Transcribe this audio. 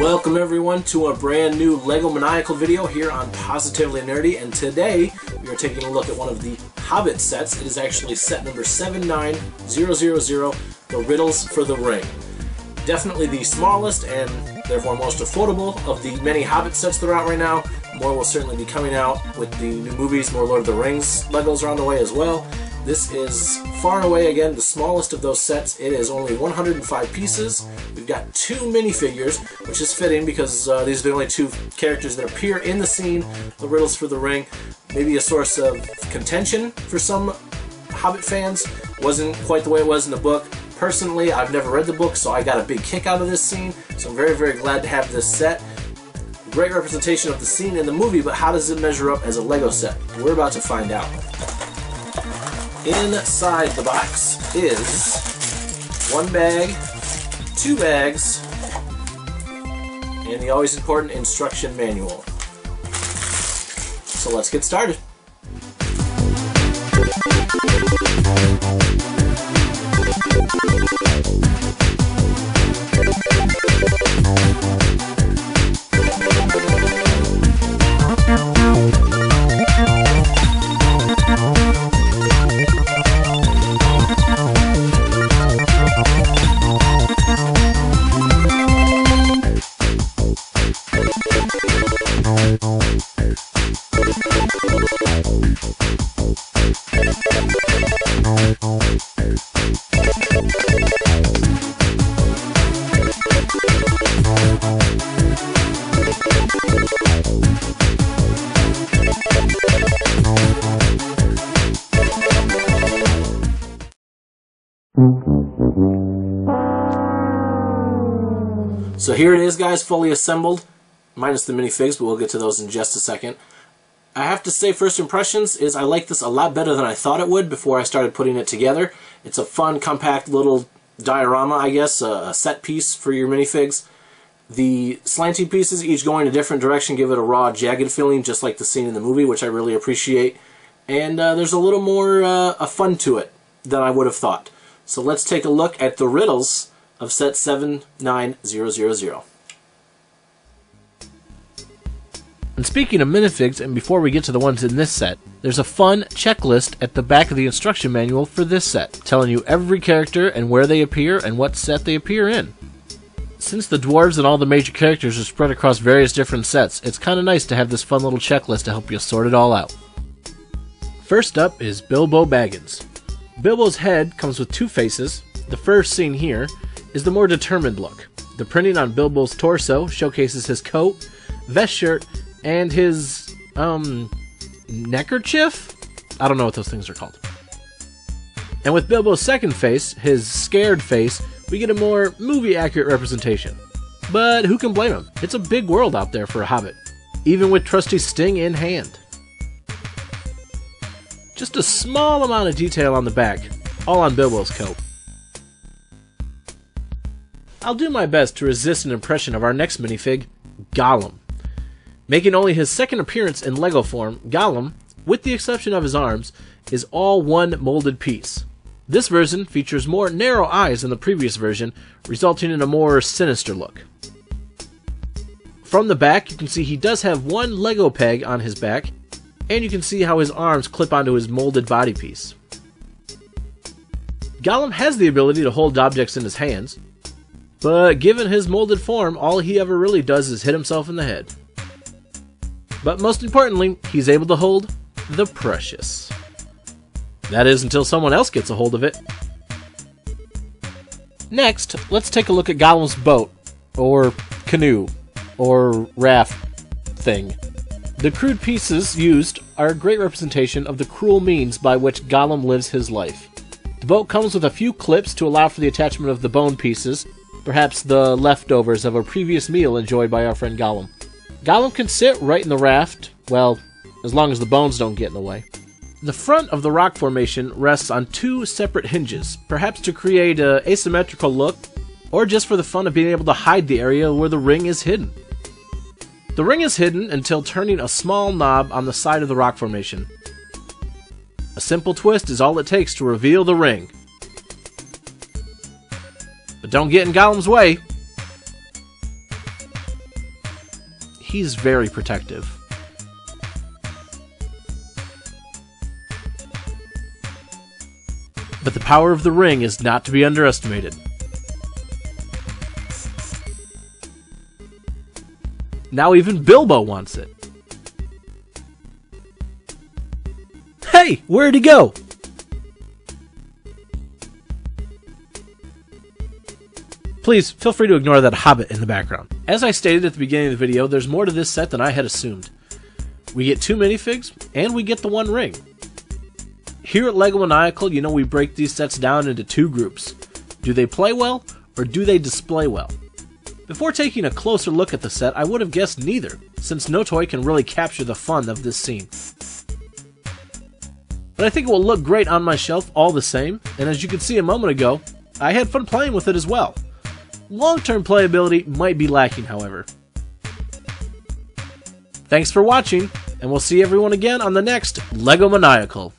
Welcome everyone to a brand new LEGOmaniacal video here on Positively Nerdy, and today we are taking a look at one of the Hobbit sets. It is actually set number 79000, the Riddles for the Ring. Definitely the smallest and therefore most affordable of the many Hobbit sets that are out right now. More will certainly be coming out with the new movies, more Lord of the Rings Legos are on the way as well. This is far and away, again, the smallest of those sets. It is only 105 pieces. We've got 2 minifigures, which is fitting because these are the only 2 characters that appear in the scene, the Riddles for the Ring. Maybe a source of contention for some Hobbit fans. Wasn't quite the way it was in the book. Personally, I've never read the book, so I got a big kick out of this scene, so I'm very, very glad to have this set. Great representation of the scene in the movie, but how does it measure up as a Lego set? We're about to find out. Inside the box is 1 bag, 2 bags, and the always important instruction manual. So let's get started. So here it is, guys, fully assembled, minus the minifigs, but we'll get to those in just a second. I have to say, first impressions is I like this a lot better than I thought it would before I started putting it together. It's a fun, compact little diorama, I guess, a set piece for your minifigs. The slanty pieces, each going a different direction, give it a raw, jagged feeling, just like the scene in the movie, which I really appreciate. And there's a little more fun to it than I would have thought. So let's take a look at the Riddles of set 79000. And speaking of minifigs, and before we get to the ones in this set, there's a fun checklist at the back of the instruction manual for this set, telling you every character and where they appear and what set they appear in. Since the dwarves and all the major characters are spread across various different sets, it's kind of nice to have this fun little checklist to help you sort it all out. First up is Bilbo Baggins. Bilbo's head comes with 2 faces. The first seen here is the more determined look. The printing on Bilbo's torso showcases his coat, vest shirt, and his, neckerchief? I don't know what those things are called. And with Bilbo's second face, his scared face, we get a more movie-accurate representation. But who can blame him? It's a big world out there for a Hobbit, even with trusty Sting in hand. Just a small amount of detail on the back, all on Bilbo's coat. I'll do my best to resist an impression of our next minifig, Gollum. Making only his second appearance in Lego form, Gollum, with the exception of his arms, is all one molded piece. This version features more narrow eyes than the previous version, resulting in a more sinister look. From the back, you can see he does have 1 Lego peg on his back, and you can see how his arms clip onto his molded body piece. Gollum has the ability to hold objects in his hands, but given his molded form, all he ever really does is hit himself in the head. But most importantly, he's able to hold the precious. That is, until someone else gets a hold of it. Next, let's take a look at Gollum's boat, or canoe, or raft thing. The crude pieces used are a great representation of the cruel means by which Gollum lives his life. The boat comes with a few clips to allow for the attachment of the bone pieces, perhaps the leftovers of a previous meal enjoyed by our friend Gollum. Gollum can sit right in the raft, well, as long as the bones don't get in the way. The front of the rock formation rests on 2 separate hinges, perhaps to create an asymmetrical look, or just for the fun of being able to hide the area where the ring is hidden. The ring is hidden until turning a small knob on the side of the rock formation. A simple twist is all it takes to reveal the ring. But don't get in Gollum's way. he's very protective. But the power of the ring is not to be underestimated. Now even Bilbo wants it. Hey, where'd he go? Please, feel free to ignore that Hobbit in the background. As I stated at the beginning of the video, there's more to this set than I had assumed. We get 2 minifigs, and we get the 1 ring. Here at LEGOmaniacal, you know we break these sets down into 2 groups. Do they play well, or do they display well? Before taking a closer look at the set, I would have guessed neither, since no toy can really capture the fun of this scene. But I think it will look great on my shelf all the same, and as you could see a moment ago, I had fun playing with it as well. Long-term playability might be lacking, however. Thanks for watching, and we'll see everyone again on the next LEGOmaniacal.